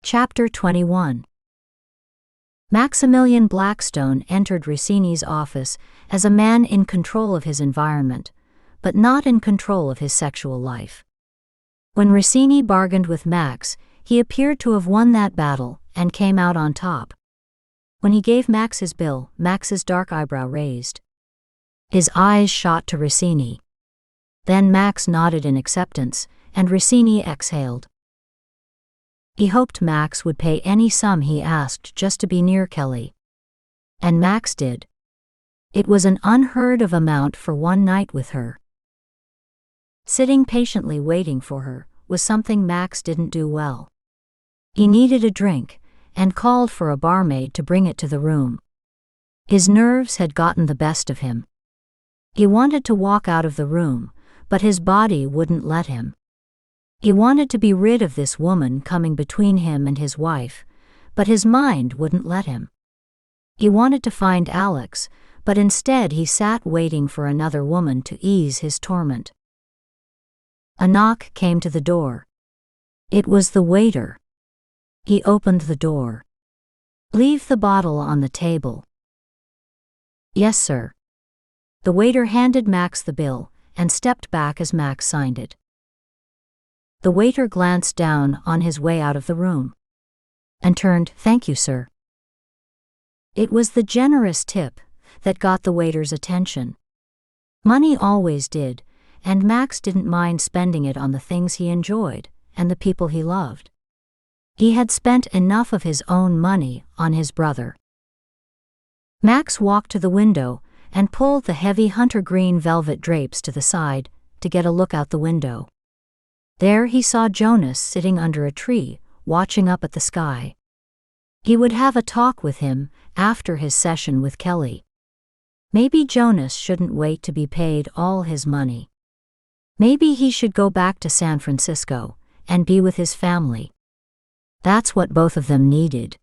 Chapter 21. Maximilian Blackstone entered Rossini's office as a man in control of his environment, but not in control of his sexual life. When Rossini bargained with Max, he appeared to have won that battle and came out on top. When he gave Max his bill, Max's dark eyebrow raised. His eyes shot to Rossini. Then Max nodded in acceptance, and Rossini exhaled. He hoped Max would pay any sum he asked just to be near Kelly. And Max did. It was an unheard of amount for one night with her. Sitting patiently waiting for her was something Max didn't do well. He needed a drink, and called for a barmaid to bring it to the room. His nerves had gotten the best of him. He wanted to walk out of the room, but his body wouldn't let him. He wanted to be rid of this woman coming between him and his wife, but his mind wouldn't let him. He wanted to find Alex, but instead he sat waiting for another woman to ease his torment. A knock came to the door. It was the waiter. He opened the door. "Leave the bottle on the table." "Yes, sir." The waiter handed Max the bill and stepped back as Max signed it. The waiter glanced down on his way out of the room and turned, "Thank you, sir." It was the generous tip that got the waiter's attention. Money always did, and Max didn't mind spending it on the things he enjoyed and the people he loved. He had spent enough of his own money on his brother. Max walked to the window and pulled the heavy hunter green velvet drapes to the side to get a look out the window. There he saw Jonas sitting under a tree, watching up at the sky. He would have a talk with him after his session with Kelly. Maybe Jonas shouldn't wait to be paid all his money. Maybe he should go back to San Francisco and be with his family. That's what both of them needed.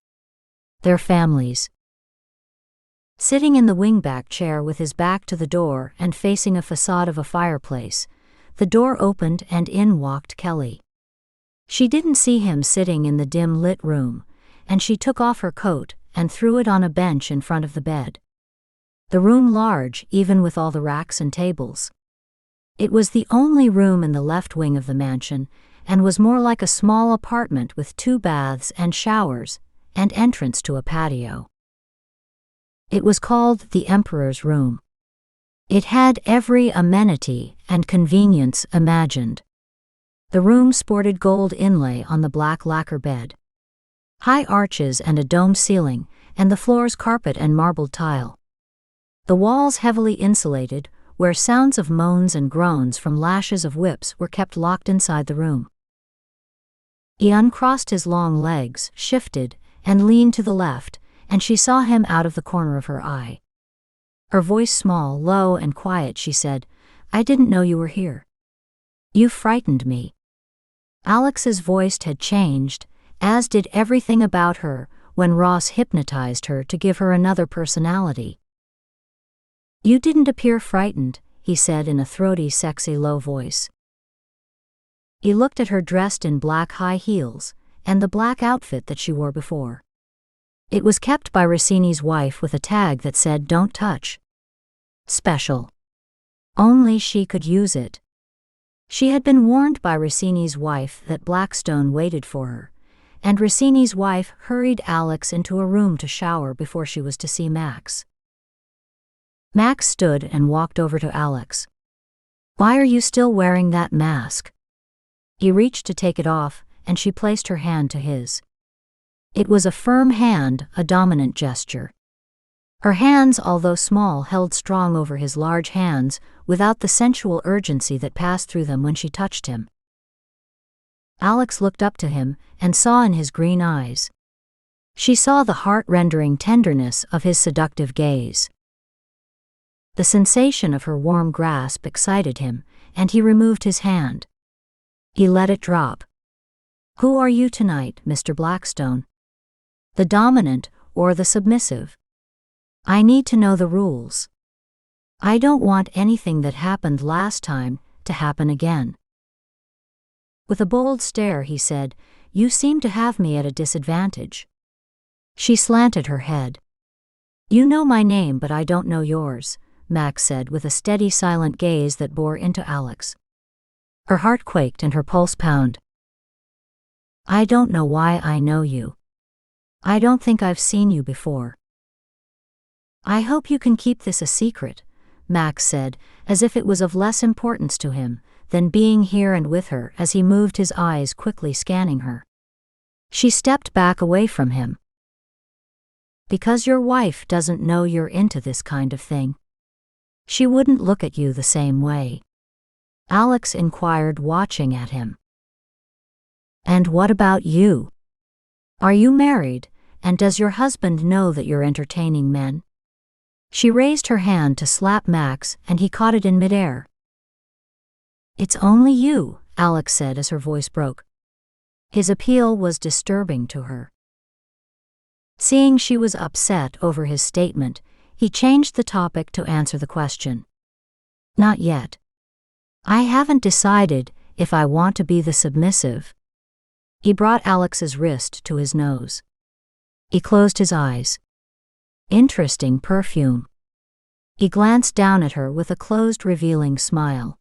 Their families. Sitting in the wingback chair with his back to the door and facing a facade of a fireplace, the door opened and in walked Kelly. She didn't see him sitting in the dim-lit room, and she took off her coat and threw it on a bench in front of the bed. The room large, even with all the racks and tables. It was the only room in the left wing of the mansion, and was more like a small apartment with 2 baths and showers, and entrance to a patio. It was called the Emperor's Room. It had every amenity and convenience imagined. The room sported gold inlay on the black lacquer bed, high arches and a domed ceiling, and the floors carpet and marbled tile. The walls heavily insulated, where sounds of moans and groans from lashes of whips were kept locked inside the room. He uncrossed his long legs, shifted, and leaned to the left, and she saw him out of the corner of her eye. Her voice small, low, and quiet, she said, "I didn't know you were here. You frightened me." Alex's voice had changed, as did everything about her when Ross hypnotized her to give her another personality. "You didn't appear frightened," he said in a throaty, sexy, low voice. He looked at her dressed in black high heels, and the black outfit that she wore before. It was kept by Rossini's wife with a tag that said, "Don't touch. Special." Only she could use it. She had been warned by Rossini's wife that Blackstone waited for her, and Rossini's wife hurried Alex into a room to shower before she was to see Max. Max stood and walked over to Alex. "Why are you still wearing that mask?" He reached to take it off, and she placed her hand to his. It was a firm hand, a dominant gesture. Her hands, although small, held strong over his large hands, without the sensual urgency that passed through them when she touched him. Alex looked up to him and saw in his green eyes. She saw the heart-rendering tenderness of his seductive gaze. The sensation of her warm grasp excited him, and he removed his hand. He let it drop. "Who are you tonight, Mr. Blackstone? The dominant or the submissive? I need to know the rules. I don't want anything that happened last time to happen again." With a bold stare he said, You seem to have me at a disadvantage. She slanted her head. You know my name, but I don't know yours, Max said with a steady, silent gaze that bore into Alex. Her heart quaked and her pulse pounded. I don't know why I know you. I don't think I've seen you before. I hope you can keep this a secret, Max said, as if it was of less importance to him than being here and with her as he moved his eyes quickly scanning her. She stepped back away from him. Because your wife doesn't know you're into this kind of thing. She wouldn't look at you the same way. Alex inquired, watching at him. And what about you? Are you married, and does your husband know that you're entertaining men? She raised her hand to slap Max, and he caught it in midair. It's only you, Alex said as her voice broke. His appeal was disturbing to her. Seeing she was upset over his statement, he changed the topic to answer the question. Not yet. I haven't decided if I want to be the submissive. He brought Alex's wrist to his nose. He closed his eyes. Interesting perfume. He glanced down at her with a closed, revealing smile.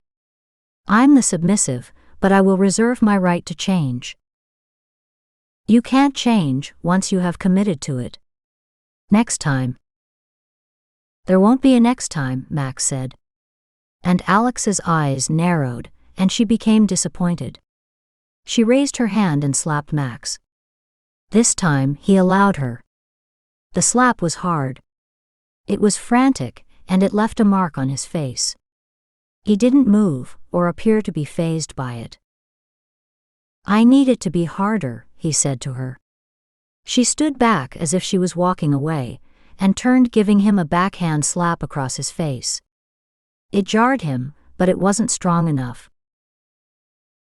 I'm the submissive, but I will reserve my right to change. You can't change once you have committed to it. Next time. There won't be a next time, Max said. And Alex's eyes narrowed, and she became disappointed. She raised her hand and slapped Max. This time, he allowed her. The slap was hard. It was frantic, and it left a mark on his face. He didn't move, or appear to be fazed by it. I need it to be harder, he said to her. She stood back as if she was walking away, and turned, giving him a backhand slap across his face. It jarred him, but it wasn't strong enough.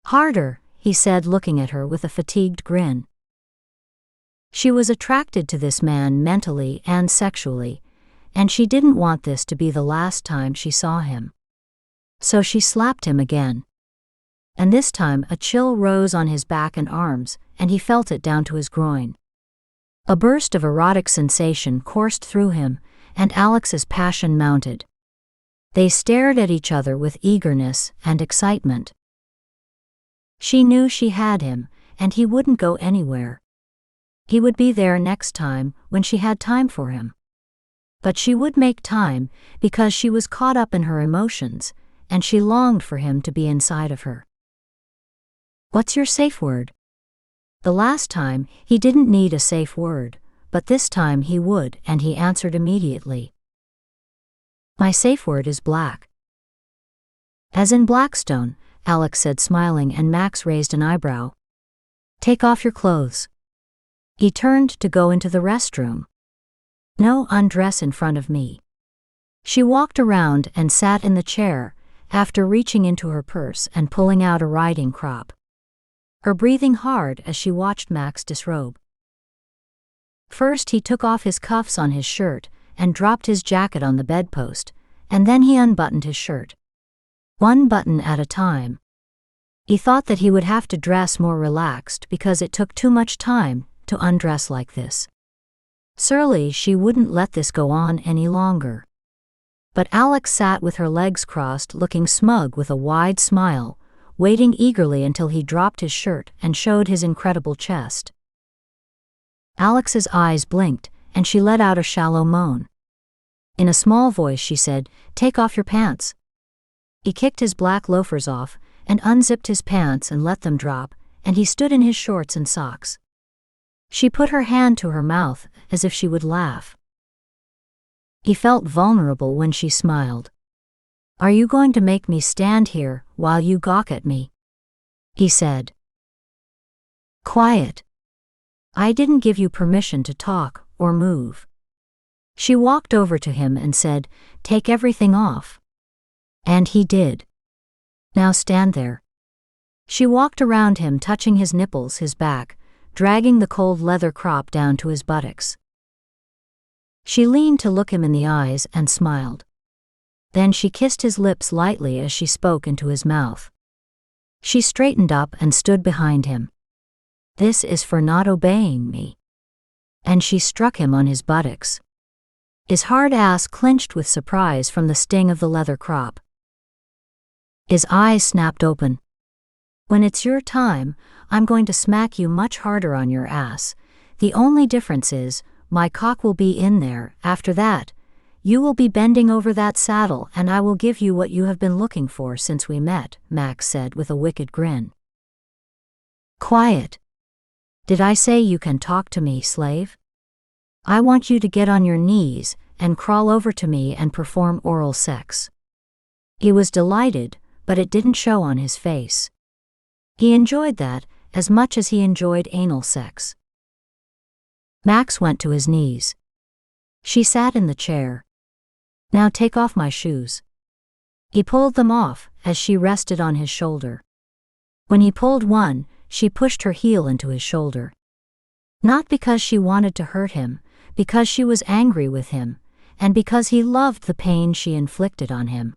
Harder, he said, looking at her with a fatigued grin. She was attracted to this man mentally and sexually, and she didn't want this to be the last time she saw him. So she slapped him again. And this time a chill rose on his back and arms, and he felt it down to his groin. A burst of erotic sensation coursed through him, and Alex's passion mounted. They stared at each other with eagerness and excitement. She knew she had him, and he wouldn't go anywhere. He would be there next time, when she had time for him. But she would make time, because she was caught up in her emotions, and she longed for him to be inside of her. What's your safe word? The last time, he didn't need a safe word, but this time he would, and he answered immediately. My safe word is black. As in Blackstone, Alex said, smiling, and Max raised an eyebrow. Take off your clothes. He turned to go into the restroom. No, undress in front of me. She walked around and sat in the chair, after reaching into her purse and pulling out a riding crop. Her breathing hard as she watched Max disrobe. First he took off his cuffs on his shirt and dropped his jacket on the bedpost, and then he unbuttoned his shirt. One button at a time. He thought that he would have to dress more relaxed because it took too much time to undress like this. Surely she wouldn't let this go on any longer. But Alex sat with her legs crossed, looking smug with a wide smile, waiting eagerly until he dropped his shirt and showed his incredible chest. Alex's eyes blinked, and she let out a shallow moan. In a small voice she said, "Take off your pants." He kicked his black loafers off, and unzipped his pants and let them drop, and he stood in his shorts and socks. She put her hand to her mouth, as if she would laugh. He felt vulnerable when she smiled. Are you going to make me stand here while you gawk at me? He said. Quiet. I didn't give you permission to talk or move. She walked over to him and said, Take everything off. And he did. Now stand there. She walked around him, touching his nipples, his back, dragging the cold leather crop down to his buttocks. She leaned to look him in the eyes and smiled. Then she kissed his lips lightly as she spoke into his mouth. She straightened up and stood behind him. This is for not obeying me." And she struck him on his buttocks. His hard ass clenched with surprise from the sting of the leather crop. His eyes snapped open. "When it's your time, I'm going to smack you much harder on your ass. The only difference is, my cock will be in there. After that, you will be bending over that saddle and I will give you what you have been looking for since we met," Max said with a wicked grin. "Quiet. Did I say you can talk to me, slave? I want you to get on your knees and crawl over to me and perform oral sex." He was delighted, but it didn't show on his face. He enjoyed that as much as he enjoyed anal sex. Max went to his knees. She sat in the chair. "Now take off my shoes." He pulled them off as she rested on his shoulder. When he pulled one, she pushed her heel into his shoulder. Not because she wanted to hurt him, because she was angry with him, and because he loved the pain she inflicted on him.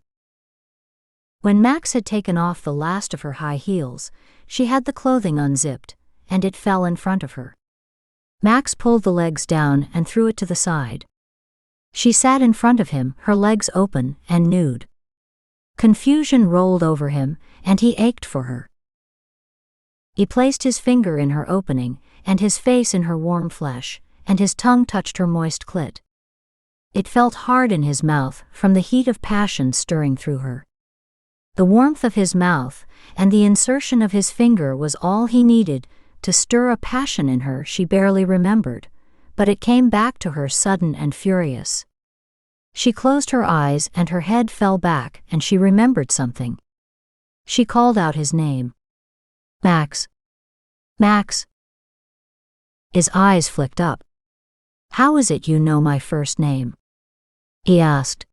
When Max had taken off the last of her high heels, she had the clothing unzipped, and it fell in front of her. Max pulled the legs down and threw it to the side. She sat in front of him, her legs open and nude. Confusion rolled over him, and he ached for her. He placed his finger in her opening, and his face in her warm flesh, and his tongue touched her moist clit. It felt hard in his mouth from the heat of passion stirring through her. The warmth of his mouth and the insertion of his finger was all he needed to stir a passion in her she barely remembered, but it came back to her sudden and furious. She closed her eyes and her head fell back and she remembered something. She called out his name. "Max. Max." His eyes flicked up. "How is it you know my first name?" he asked.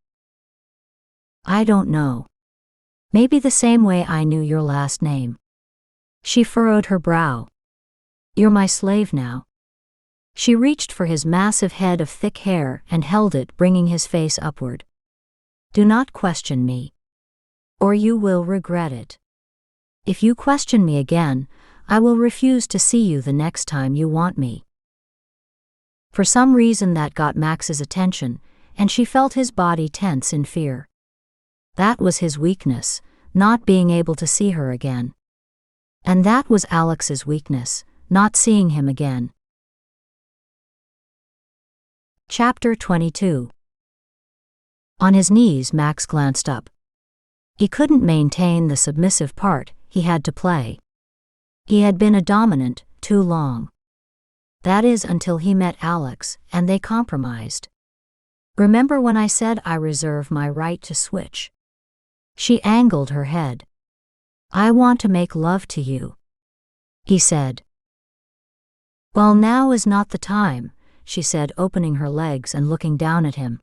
"I don't know. Maybe the same way I knew your last name." She furrowed her brow. "You're my slave now." She reached for his massive head of thick hair and held it, bringing his face upward. "Do not question me, or you will regret it. If you question me again, I will refuse to see you the next time you want me." For some reason that got Max's attention, and she felt his body tense in fear. That was his weakness, not being able to see her again. And that was Alex's weakness, not seeing him again. Chapter 22. On his knees, Max glanced up. He couldn't maintain the submissive part he had to play. He had been a dominant too long. That is, until he met Alex and they compromised. "Remember when I said I reserve my right to switch?" She angled her head. "I want to make love to you," he said. "Well, now is not the time," she said, opening her legs and looking down at him.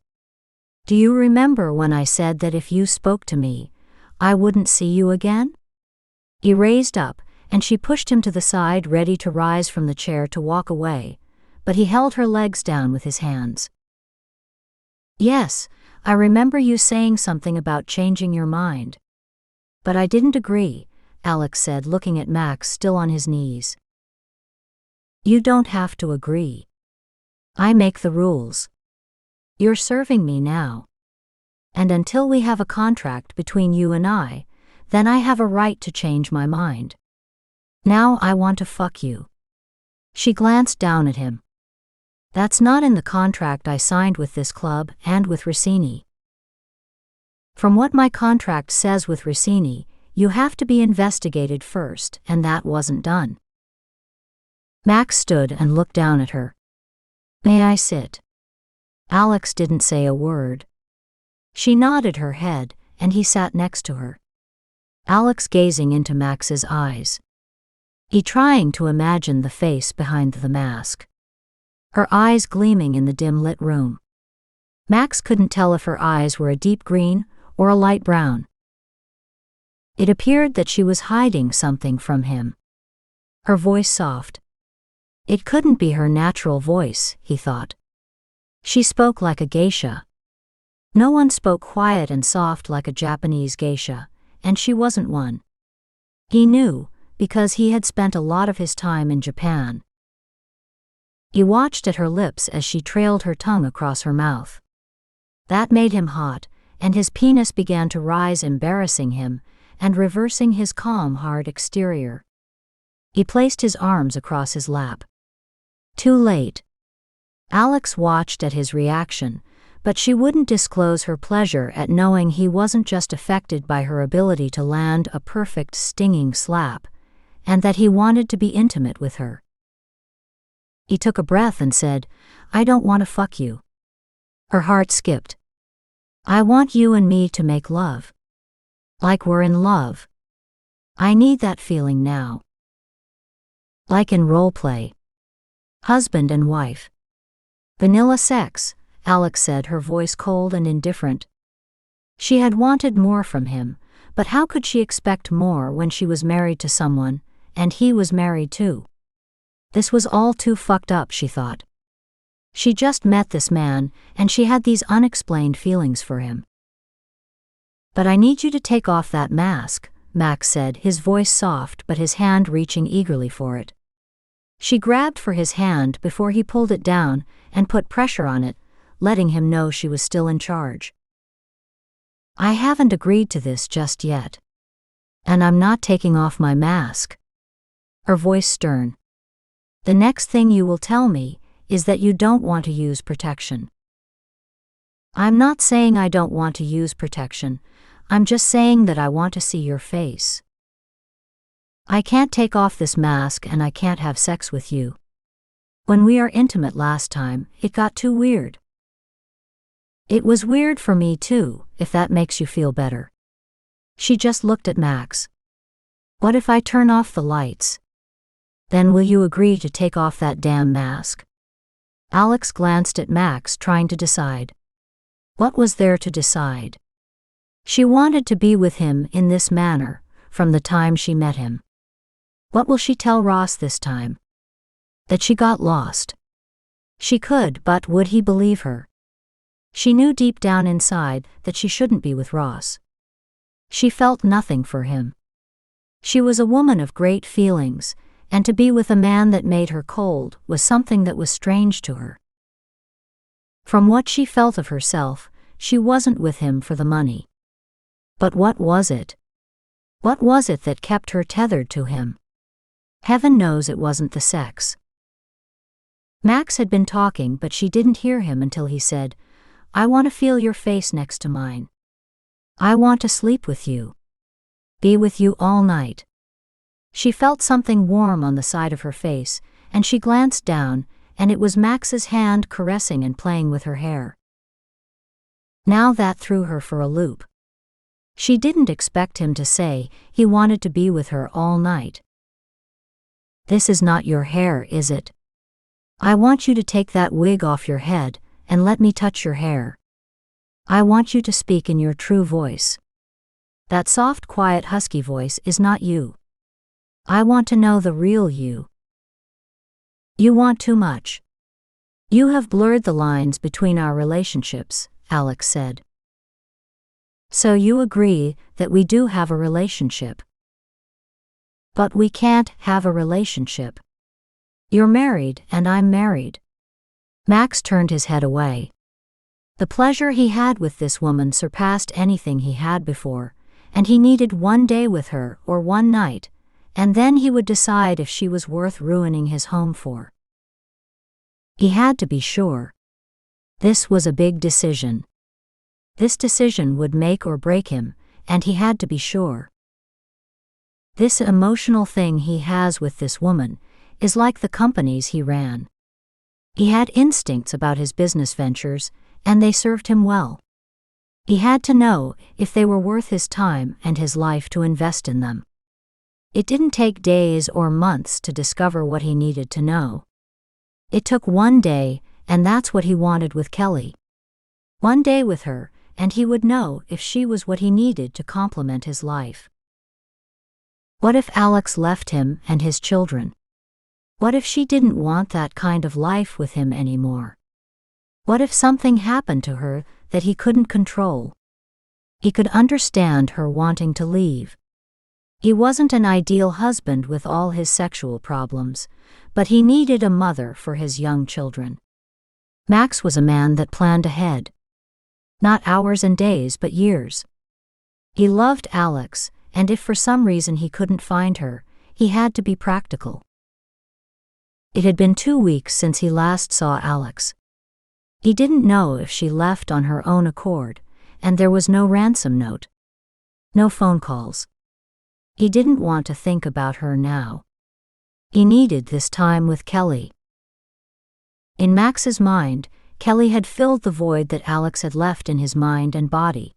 "Do you remember when I said that if you spoke to me, I wouldn't see you again?" He raised up, and she pushed him to the side, ready to rise from the chair to walk away, but he held her legs down with his hands. "Yes, I remember you saying something about changing your mind. But I didn't agree," Alex said, looking at Max still on his knees. "You don't have to agree. I make the rules. You're serving me now. And until we have a contract between you and I, then I have a right to change my mind. Now I want to fuck you." She glanced down at him. "That's not in the contract I signed with this club and with Rossini. From what my contract says with Rossini, you have to be investigated first, and that wasn't done." Max stood and looked down at her. "May I sit?" Alex didn't say a word. She nodded her head, and he sat next to her. Alex gazing into Max's eyes. He trying to imagine the face behind the mask. Her eyes gleaming in the dim-lit room. Max couldn't tell if her eyes were a deep green or a light brown. It appeared that she was hiding something from him. Her voice soft. It couldn't be her natural voice, he thought. She spoke like a geisha. No one spoke quiet and soft like a Japanese geisha, and she wasn't one. He knew, because he had spent a lot of his time in Japan. He watched at her lips as she trailed her tongue across her mouth. That made him hot, and his penis began to rise, embarrassing him, and reversing his calm, hard exterior. He placed his arms across his lap. Too late. Alex watched at his reaction, but she wouldn't disclose her pleasure at knowing he wasn't just affected by her ability to land a perfect, stinging slap, and that he wanted to be intimate with her. He took a breath and said, "I don't want to fuck you." Her heart skipped. "I want you and me to make love. Like we're in love. I need that feeling now. Like in role play. Husband and wife. Vanilla sex," Alex said, her voice cold and indifferent. She had wanted more from him, but how could she expect more when she was married to someone, and he was married too? This was all too fucked up, she thought. She just met this man, and she had these unexplained feelings for him. "But I need you to take off that mask," Max said, his voice soft but his hand reaching eagerly for it. She grabbed for his hand before he pulled it down and put pressure on it, letting him know she was still in charge. "I haven't agreed to this just yet. And I'm not taking off my mask." Her voice stern. "The next thing you will tell me is that you don't want to use protection." "I'm not saying I don't want to use protection. I'm just saying that I want to see your face. I can't take off this mask and I can't have sex with you. When we are intimate last time, it got too weird." "It was weird for me too, if that makes you feel better." She just looked at Max. "What if I turn off the lights? Then will you agree to take off that damn mask?" Alex glanced at Max, trying to decide. What was there to decide? She wanted to be with him in this manner, from the time she met him. What will she tell Ross this time? That she got lost. She could, but would he believe her? She knew deep down inside that she shouldn't be with Ross. She felt nothing for him. She was a woman of great feelings, and to be with a man that made her cold was something that was strange to her. From what she felt of herself, she wasn't with him for the money. But what was it? What was it that kept her tethered to him? Heaven knows it wasn't the sex. Max had been talking, but she didn't hear him until he said, "I want to feel your face next to mine. I want to sleep with you. Be with you all night." She felt something warm on the side of her face, and she glanced down, and it was Max's hand caressing and playing with her hair. Now that threw her for a loop. She didn't expect him to say he wanted to be with her all night. "This is not your hair, is it? I want you to take that wig off your head and let me touch your hair. I want you to speak in your true voice. That soft, quiet, husky voice is not you. I want to know the real you." "You want too much. You have blurred the lines between our relationships," Alex said. "So you agree that we do have a relationship. But we can't have a relationship. You're married and I'm married." Max turned his head away. The pleasure he had with this woman surpassed anything he had before, and he needed one day with her or one night, and then he would decide if she was worth ruining his home for. He had to be sure. This was a big decision. This decision would make or break him, and he had to be sure. This emotional thing he has with this woman is like the companies he ran. He had instincts about his business ventures, and they served him well. He had to know if they were worth his time and his life to invest in them. It didn't take days or months to discover what he needed to know. It took one day, and that's what he wanted with Kelly. One day with her, and he would know if she was what he needed to complement his life. What if Alex left him and his children? What if she didn't want that kind of life with him anymore? What if something happened to her that he couldn't control? He could understand her wanting to leave. He wasn't an ideal husband with all his sexual problems, but he needed a mother for his young children. Max was a man that planned ahead. Not hours and days, but years. He loved Alex, and if for some reason he couldn't find her, he had to be practical. It had been 2 weeks since he last saw Alex. He didn't know if she left on her own accord, and there was no ransom note. No phone calls. He didn't want to think about her now. He needed this time with Kelly. In Max's mind, Kelly had filled the void that Alex had left in his mind and body.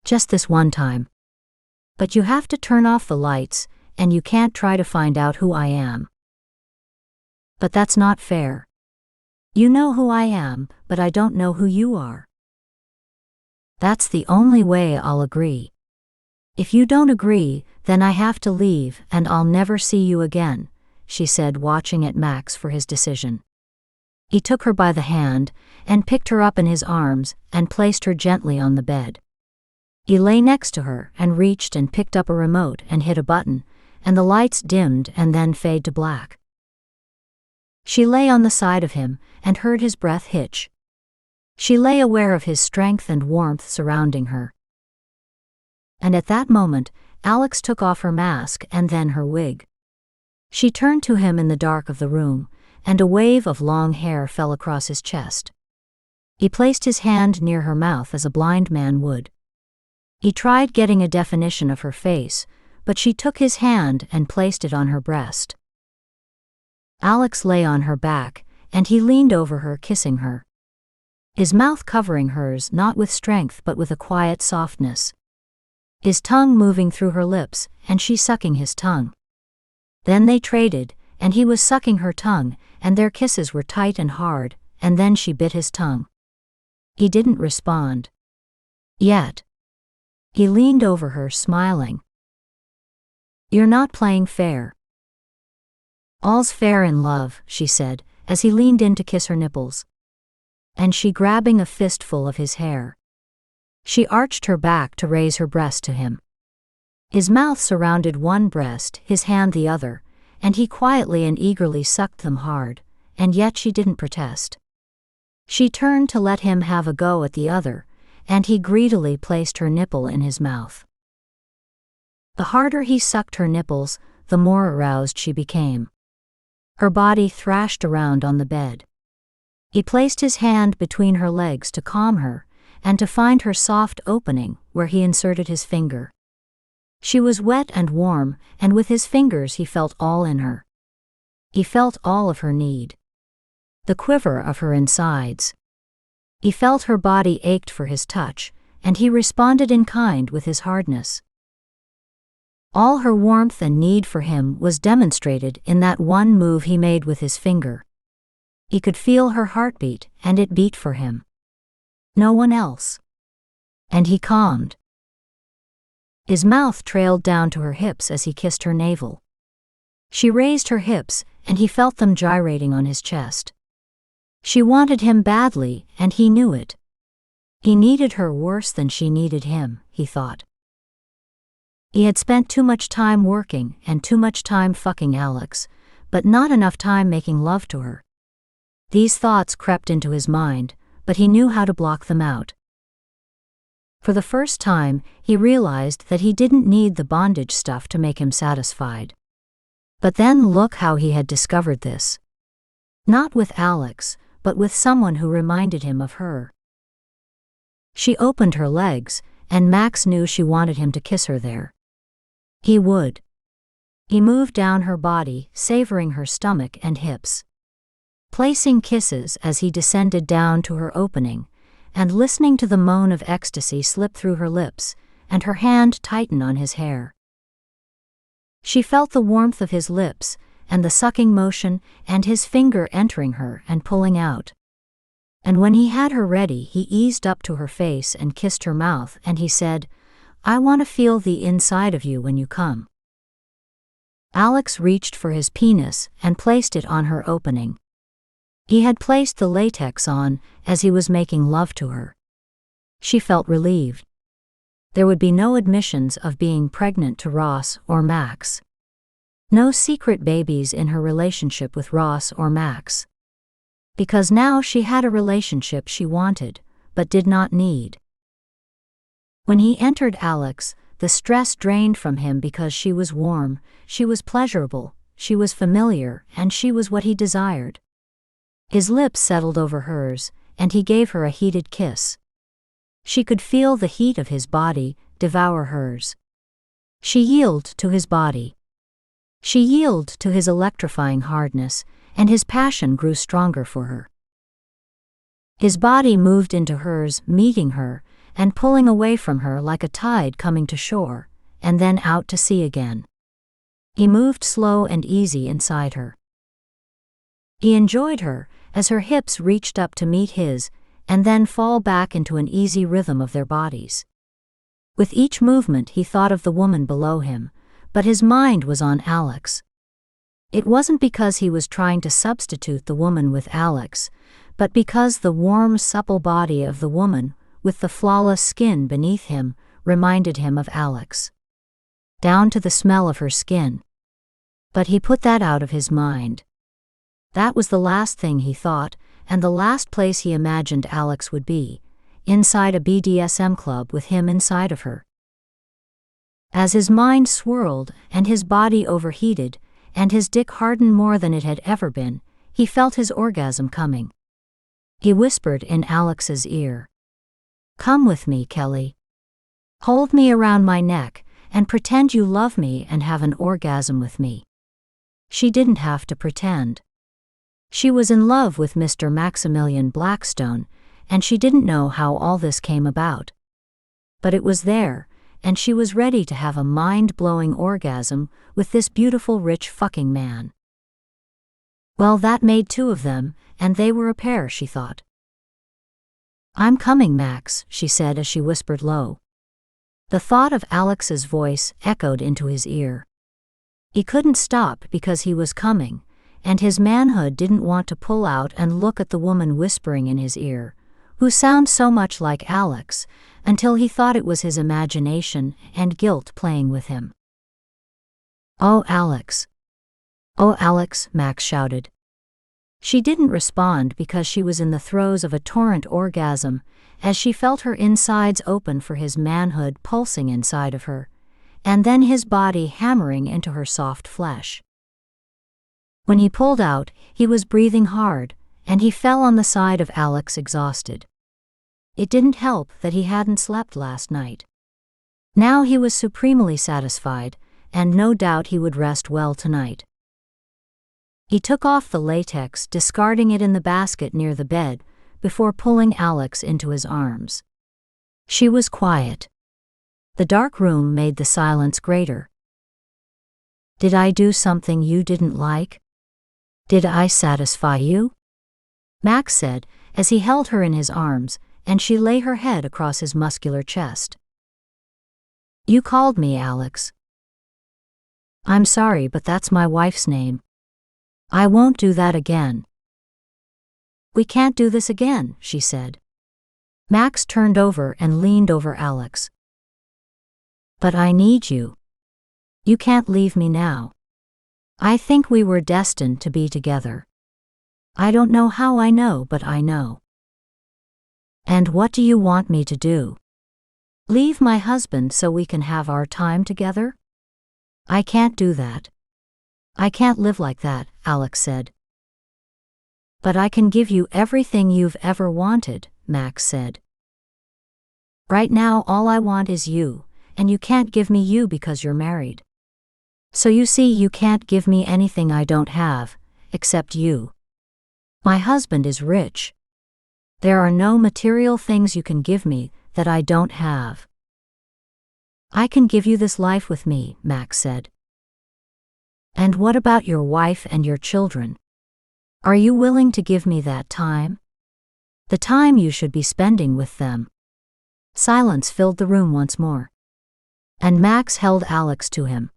Just this one time. But you have to turn off the lights, and you can't try to find out who I am. But that's not fair. You know who I am, but I don't know who you are. That's the only way I'll agree. If you don't agree, then I have to leave and I'll never see you again, she said, watching at Max for his decision. He took her by the hand and picked her up in his arms and placed her gently on the bed. He lay next to her and reached and picked up a remote and hit a button, and the lights dimmed and then fade to black. She lay on the side of him and heard his breath hitch. She lay aware of his strength and warmth surrounding her. And at that moment, Alex took off her mask and then her wig. She turned to him in the dark of the room, and a wave of long hair fell across his chest. He placed his hand near her mouth as a blind man would. He tried getting a definition of her face, but she took his hand and placed it on her breast. Alex lay on her back, and he leaned over her, kissing her. His mouth covering hers, not with strength but with a quiet softness. His tongue moving through her lips, and she sucking his tongue. Then they traded, and he was sucking her tongue, and their kisses were tight and hard, and then she bit his tongue. He didn't respond. Yet. He leaned over her, smiling. You're not playing fair. All's fair in love, she said, as he leaned in to kiss her nipples. And she grabbing a fistful of his hair. She arched her back to raise her breast to him. His mouth surrounded one breast, his hand the other, and he quietly and eagerly sucked them hard, and yet she didn't protest. She turned to let him have a go at the other, and he greedily placed her nipple in his mouth. The harder he sucked her nipples, the more aroused she became. Her body thrashed around on the bed. He placed his hand between her legs to calm her, and to find her soft opening, where he inserted his finger. She was wet and warm, and with his fingers he felt all in her. He felt all of her need. The quiver of her insides. He felt her body ached for his touch, and he responded in kind with his hardness. All her warmth and need for him was demonstrated in that one move he made with his finger. He could feel her heartbeat, and it beat for him. No one else. And he calmed. His mouth trailed down to her hips as he kissed her navel. She raised her hips, and he felt them gyrating on his chest. She wanted him badly, and he knew it. He needed her worse than she needed him, he thought. He had spent too much time working and too much time fucking Alex, but not enough time making love to her. These thoughts crept into his mind, but he knew how to block them out. For the first time, he realized that he didn't need the bondage stuff to make him satisfied. But then look how he had discovered this. Not with Alex, but with someone who reminded him of her. She opened her legs, and Max knew she wanted him to kiss her there. He would. He moved down her body, savoring her stomach and hips. Placing kisses as he descended down to her opening, and listening to the moan of ecstasy slip through her lips, and her hand tighten on his hair. She felt the warmth of his lips, and the sucking motion, and his finger entering her and pulling out. And when he had her ready, he eased up to her face and kissed her mouth, and he said, I want to feel the inside of you when you come. Alex reached for his penis and placed it on her opening. He had placed the latex on as he was making love to her. She felt relieved. There would be no admissions of being pregnant to Ross or Max. No secret babies in her relationship with Ross or Max. Because now she had a relationship she wanted, but did not need. When he entered Alex, the stress drained from him because she was warm, she was pleasurable, she was familiar, and she was what he desired. His lips settled over hers, and he gave her a heated kiss. She could feel the heat of his body devour hers. She yielded to his body. She yielded to his electrifying hardness, and his passion grew stronger for her. His body moved into hers, meeting her, and pulling away from her like a tide coming to shore, and then out to sea again. He moved slow and easy inside her. He enjoyed her, as her hips reached up to meet his, and then fall back into an easy rhythm of their bodies. With each movement he thought of the woman below him, but his mind was on Alex. It wasn't because he was trying to substitute the woman with Alex, but because the warm, supple body of the woman, with the flawless skin beneath him, reminded him of Alex. Down to the smell of her skin. But he put that out of his mind. That was the last thing he thought, and the last place he imagined Alex would be, inside a BDSM club with him inside of her. As his mind swirled, and his body overheated, and his dick hardened more than it had ever been, he felt his orgasm coming. He whispered in Alex's ear. "Come with me, Kelly. Hold me around my neck, and pretend you love me and have an orgasm with me." She didn't have to pretend. She was in love with Mr. Maximilian Blackstone, and she didn't know how all this came about. But it was there, and she was ready to have a mind-blowing orgasm with this beautiful rich fucking man. Well, that made two of them, and they were a pair, she thought. "I'm coming, Max," she said as she whispered low. The thought of Alex's voice echoed into his ear. He couldn't stop because he was coming, and his manhood didn't want to pull out and look at the woman whispering in his ear, who sounded so much like Alex, until he thought it was his imagination and guilt playing with him. "Oh, Alex. Oh, Alex," Max shouted. She didn't respond because she was in the throes of a torrent orgasm, as she felt her insides open for his manhood pulsing inside of her, and then his body hammering into her soft flesh. When he pulled out, he was breathing hard, and he fell on the side of Alex exhausted. It didn't help that he hadn't slept last night. Now he was supremely satisfied, and no doubt he would rest well tonight. He took off the latex, discarding it in the basket near the bed, before pulling Alex into his arms. She was quiet. The dark room made the silence greater. "Did I do something you didn't like? Did I satisfy you?" Max said, as he held her in his arms, and she lay her head across his muscular chest. "You called me Alex." "I'm sorry, but that's my wife's name. I won't do that again." "We can't do this again," she said. Max turned over and leaned over Alex. "But I need you. You can't leave me now. I think we were destined to be together. I don't know how I know, but I know." "And what do you want me to do? Leave my husband so we can have our time together?" "I can't do that. I can't live like that," Alex said. "But I can give you everything you've ever wanted," Max said. "Right now all I want is you, and you can't give me you because you're married. So you see, you can't give me anything I don't have, except you. My husband is rich. There are no material things you can give me that I don't have." "I can give you this life with me," Max said. "And what about your wife and your children? Are you willing to give me that time? The time you should be spending with them?" Silence filled the room once more. And Max held Alex to him.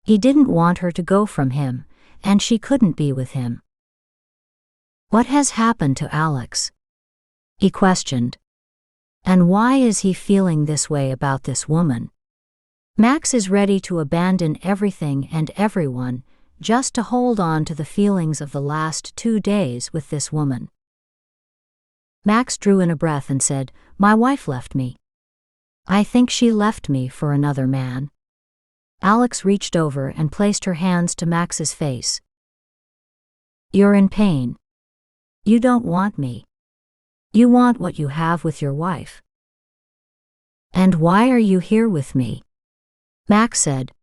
He didn't want her to go from him, and she couldn't be with him. "What has happened to Alex?" he questioned. And why is he feeling this way about this woman? Max is ready to abandon everything and everyone just to hold on to the feelings of the last 2 days with this woman. Max drew in a breath and said, "My wife left me. I think she left me for another man." Alex reached over and placed her hands to Max's face. "You're in pain. You don't want me. You want what you have with your wife." "And why are you here with me?" Max said.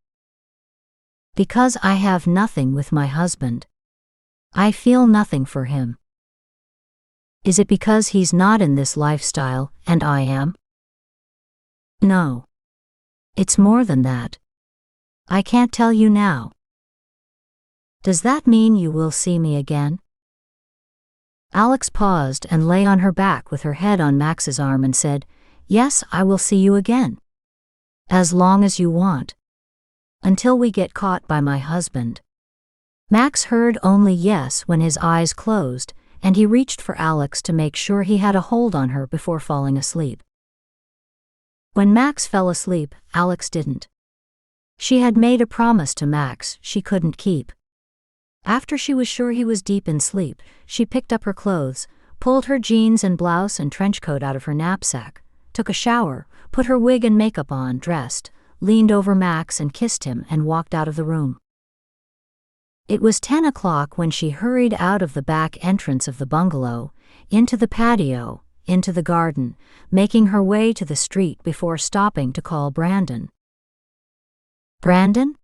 "Because I have nothing with my husband. I feel nothing for him." "Is it because he's not in this lifestyle and I am?" "No. It's more than that. I can't tell you now." "Does that mean you will see me again?" Alex paused and lay on her back with her head on Max's arm and said, "Yes, I will see you again. As long as you want. Until we get caught by my husband." Max heard only yes when his eyes closed, and he reached for Alex to make sure he had a hold on her before falling asleep. When Max fell asleep, Alex didn't. She had made a promise to Max she couldn't keep. After she was sure he was deep in sleep, she picked up her clothes, pulled her jeans and blouse and trench coat out of her knapsack, took a shower, put her wig and makeup on, dressed, leaned over Max and kissed him and walked out of the room. It was 10 o'clock when she hurried out of the back entrance of the bungalow, into the patio, into the garden, making her way to the street before stopping to call Brandon. "Brandon?"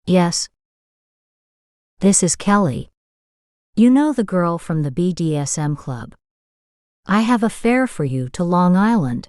"Yes." "This is Kelly. You know the girl from the BDSM club. I have a fare for you to Long Island."